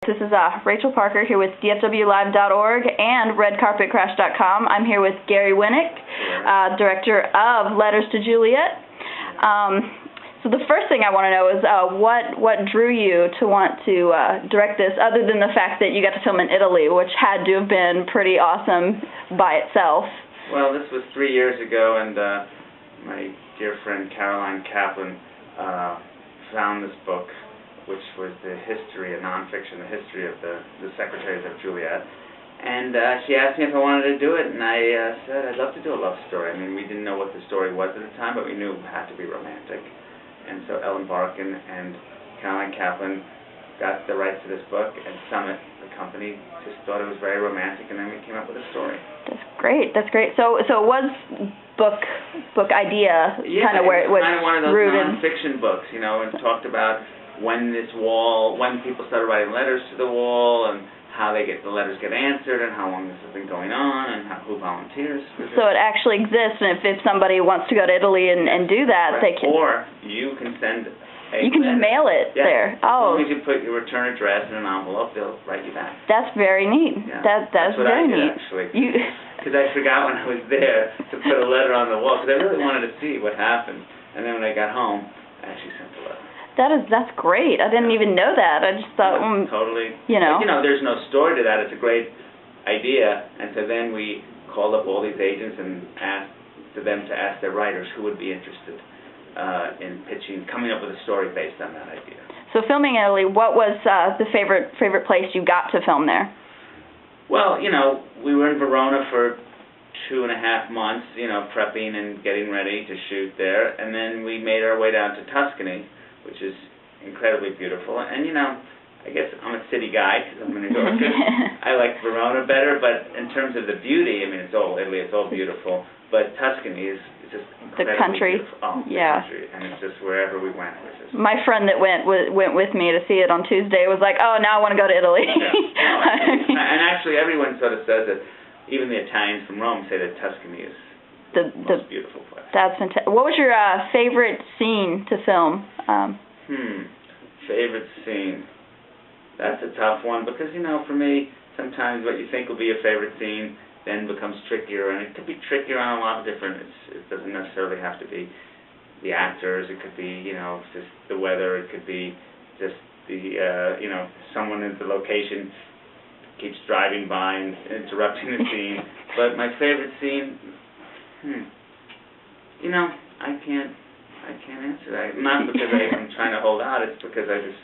This is Rachel Parker here with DFWLive.org and RedCarpetCrash.com. I'm here with Gary Winick, director of Letters to Juliet. So the first thing I want to know is what drew you to want to direct this, other than the fact that you got to film in Italy, which had to have been pretty awesome by itself. Well, this was 3 years ago, and my dear friend Caroline Kaplan found this book, which was a nonfiction, the history of the secretaries of Juliet. And she asked me if I wanted to do it, and I said I'd love to do a love story. I mean, we didn't know what the story was at the time, but we knew it had to be romantic. And so Ellen Barkin and Caroline Kaplan got the rights to this book, and Summit, the company, just thought it was very romantic, and then we came up with a story. That's great. That's great. So it was book idea, kind of where it was kind of one of those rooted. nonfiction books, you know, and talked about when people started writing letters to the wall, and how the letters get answered, and how long this has been going on, and who volunteers. So it actually exists, and if somebody wants to go to Italy and do that, they can. Or you can send you can just mail it there. Oh. As long as you put your return address in an envelope, they'll write you back. That's very neat. Yeah. That's very neat. Actually. Because I forgot when I was there to put a letter on the wall, because I really wanted to see what happened. And then when I got home, I actually sent the letter. That's great. I didn't even know that. I just thought, totally. You know. But, there's no story to that. It's a great idea. And so then we called up all these agents and asked them to ask their writers who would be interested in coming up with a story based on that idea. So filming in Italy, what was the favorite place you got to film there? Well, we were in Verona for 2.5 months, prepping and getting ready to shoot there, and then we made our way down to Tuscany, which is incredibly beautiful. And I guess I'm a city guy because I'm going to go. I like Verona better, but in terms of the beauty, I mean, it's all Italy, it's all beautiful, but Tuscany is just incredibly the country. Beautiful. Oh, yeah. The country, and it's just wherever we went. My friend that went with me to see it on Tuesday was like, oh, now I want to go to Italy. Yeah. And actually, everyone sort of says that. Even the Italians from Rome say that Tuscany is the most beautiful place. That's fantastic. What was your favorite scene to film? Favorite scene? That's a tough one because, for me, sometimes what you think will be a favorite scene then becomes trickier, and it could be trickier on a lot of different. It doesn't necessarily have to be the actors. It could be, just the weather. It could be just the, someone at the location keeps driving by and interrupting the scene. But my favorite scene, I can't answer that. Not because I'm trying to hold out. It's because I just,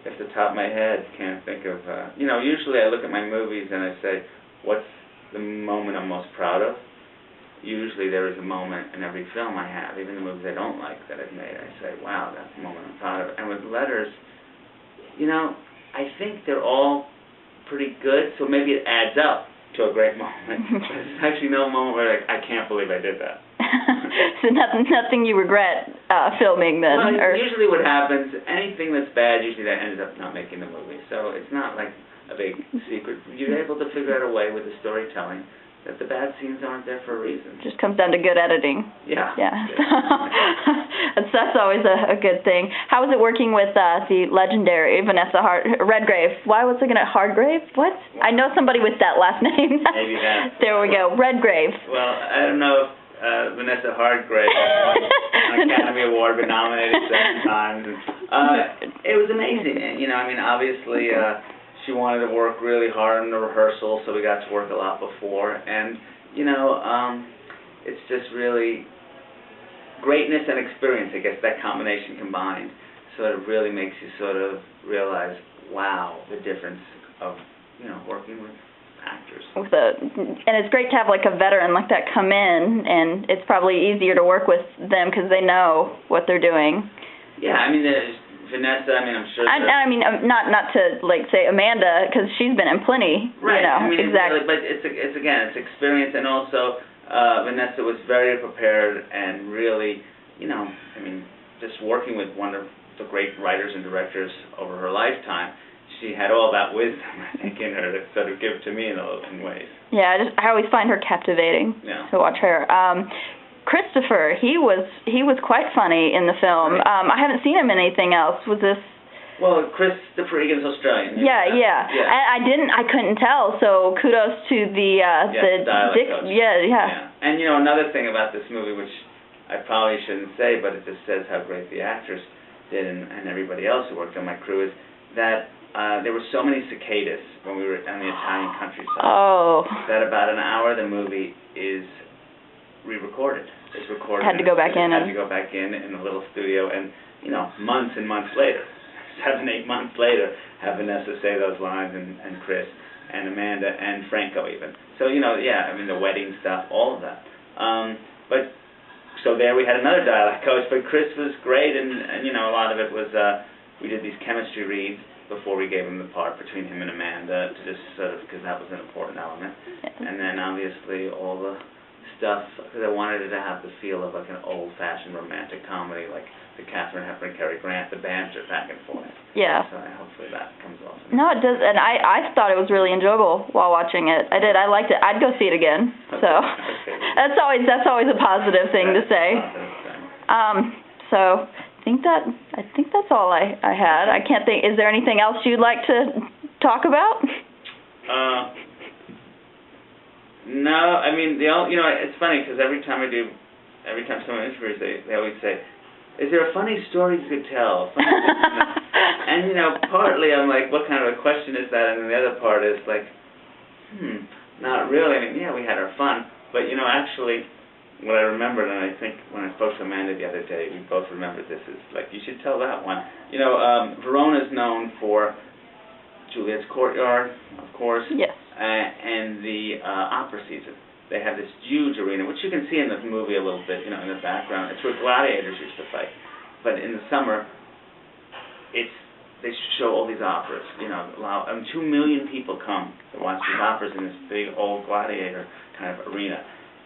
off the top of my head, can't think of. Usually I look at my movies and I say, what's the moment I'm most proud of? Usually there is a moment in every film I have, even the movies I don't like that I've made. I say, wow, that's the moment I'm proud of. And with letters, I think they're all pretty good, so maybe it adds up to a great moment. But there's actually no moment where I can't believe I did that. So nothing you regret filming then? Well, usually what happens, anything that's bad, usually that ends up not making the movie. So it's not like a big secret. You're able to figure out a way with the storytelling that the bad scenes aren't there for a reason. Just comes down to good editing. Yeah. That's always a good thing. How was it working with the legendary Vanessa Redgrave? Why was I going to Hardgrave? What? I know somebody with that last name. Maybe that. There we go. Redgrave. Well, I don't know if Vanessa Redgrave won an Academy Award, but nominated 7 times. It was amazing. And, obviously, she wanted to work really hard on the rehearsal, so we got to work a lot before. And, it's just really greatness and experience, I guess, that combination combined sort of really makes you sort of realize, wow, the difference of, working with actors. And it's great to have like a veteran like that come in, and it's probably easier to work with them because they know what they're doing. Yeah, I mean, Vanessa, I'm sure. I mean, not to like say Amanda, because she's been in plenty. Right. Exactly. But it's experience, and also Vanessa was very prepared and really, just working with one of the great writers and directors over her lifetime. She had all that wisdom, I think, in her to sort of give to me in ways. Yeah, I always find her captivating to watch her. Christopher, he was quite funny in the film. I haven't seen him in anything else. Was this Well, Christopher Egan's Australian. Yeah. I couldn't tell. So kudos to the dialect coach. Yeah. And you know, another thing about this movie, which I probably shouldn't say, but it just says how great the actress did and everybody else who worked on my crew, is that there were so many cicadas when we were on the Italian countryside. Oh. That about an hour of the movie is re-recorded. It's recorded. Had to go back in a little studio, and you know, months and months later, 7-8 months later, have Vanessa say those lines, and Chris, and Amanda, and Franco even. So you know, yeah, I mean the wedding stuff, all of that. But so there we had another dialect coach, but Chris was great, and you know, a lot of it was we did these chemistry reads before we gave him the part between him and Amanda, to just sort of, because that was an important element. And then obviously all the stuff, because I wanted it to have the feel of like an old-fashioned romantic comedy, like the Katharine Hepburn, Cary Grant, the banter back and forth. Yeah. So hopefully that comes off. No, it does, and I thought it was really enjoyable while watching it. I did. I liked it. I'd go see it again. So Okay. that's always a positive thing to say. So I think that's all I had. I can't think. Is there anything else you'd like to talk about? No, I mean you know, it's funny because every time someone interviews, they always say, "Is there a funny story you could tell?" And you know, partly I'm like, what kind of a question is that? And the other part is like, not really. I mean, yeah, we had our fun, but you know, actually, what I remembered, and I think when I spoke to Amanda the other day, we both remembered this, is like, you should tell that one. You know, Verona's known for Juliet's Courtyard, of course. Yes. And the opera season. They have this huge arena, which you can see in the movie a little bit, you know, in the background. It's where gladiators used to fight. But in the summer, they show all these operas. You know, 2 million people come to watch these operas in this big old gladiator kind of arena.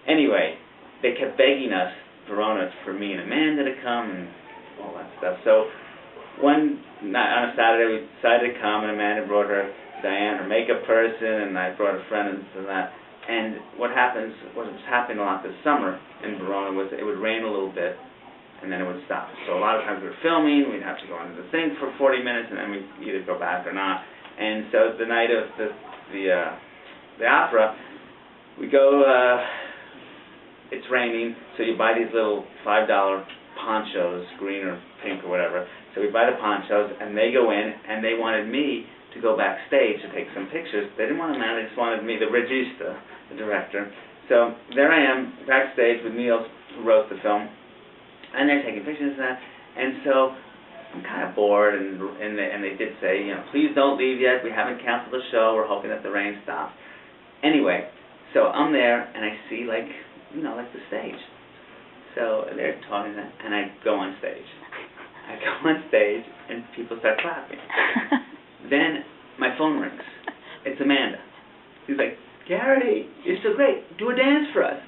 Anyway, they kept begging us, Verona, for me and Amanda to come and all that stuff. So one night on a Saturday, we decided to come, and Amanda brought her Diane, her makeup person, and I brought a friend and so that. And what was happening a lot this summer in Verona was it would rain a little bit, and then it would stop. So a lot of times we were filming, we'd have to go into the thing for 40 minutes, and then we'd either go back or not. And so the night of the opera, we go, it's raining, so you buy these little $5 ponchos, green or pink or whatever. So we buy the ponchos, and they go in, and they wanted me to go backstage to take some pictures. They didn't want a man, they just wanted me, the regista, the director. So there I am, backstage with Neil, who wrote the film, and they're taking pictures of that. And so I'm kind of bored, and they did say, you know, please don't leave yet, we haven't canceled the show, we're hoping that the rain stops. Anyway, so I'm there, and I see, like, you know, like the stage. So they're talking, and I go on stage. And people start clapping. Then my phone rings. It's Amanda. She's like, "Gary, you're so great. Do a dance for us."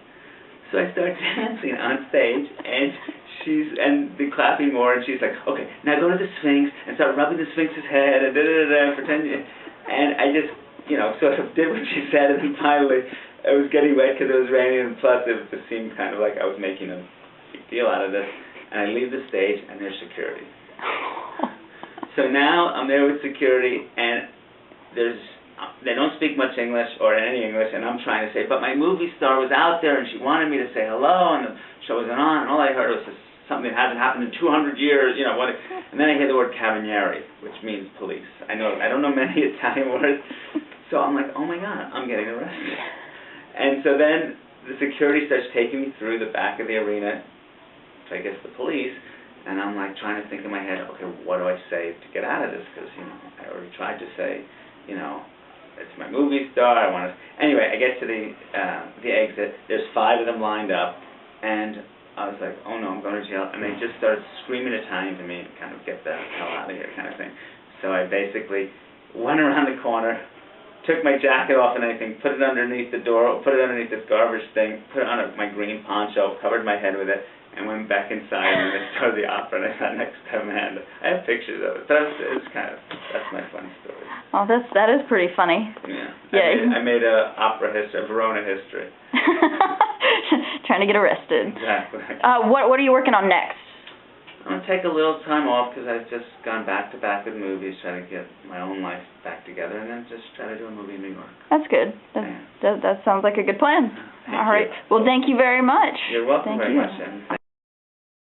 So I start dancing on stage, and the clapping more, and she's like, "Okay, now go to the Sphinx and start rubbing the Sphinx's head and pretend." And I just, you know, sort of did what she said, and then finally it was getting wet because it was raining, and plus it just seemed kind of like I was making a big deal out of this. And I leave the stage, and there's security. So now I'm there with security, and they don't speak much English or any English, and I'm trying to say, but my movie star was out there, and she wanted me to say hello, and the show wasn't on, and all I heard was just something that hasn't happened in 200 years, you know what? And then I hear the word Cavalieri, which means police. I don't know many Italian words, so I'm like, oh my God, I'm getting arrested. And so then the security starts taking me through the back of the arena, I guess the police, and I'm like trying to think in my head, okay, what do I say to get out of this? Because, you know, I already tried to say, you know, it's my movie star, I want to... Anyway, I get to the exit, there's 5 of them lined up, and I was like, oh no, I'm going to jail, and they just started screaming Italian to me, kind of get the hell out of here kind of thing. So I basically went around the corner, took my jacket off and everything, put it underneath the door, put it underneath this garbage thing, put it on my green poncho, covered my head with it, and went back inside, and I started the opera, and I sat next to Amanda. I have pictures of it. It's kind of, that's my funny story. Oh, that is pretty funny. Yeah. I made a opera history, a Verona history. Trying to get arrested. Exactly. What are you working on next? I'm going to take a little time off because I've just gone back to back with movies, trying to get my own life back together, and then just try to do a movie in New York. That's good. That sounds like a good plan. All right. Well, thank you very much. You're welcome very much, Jen.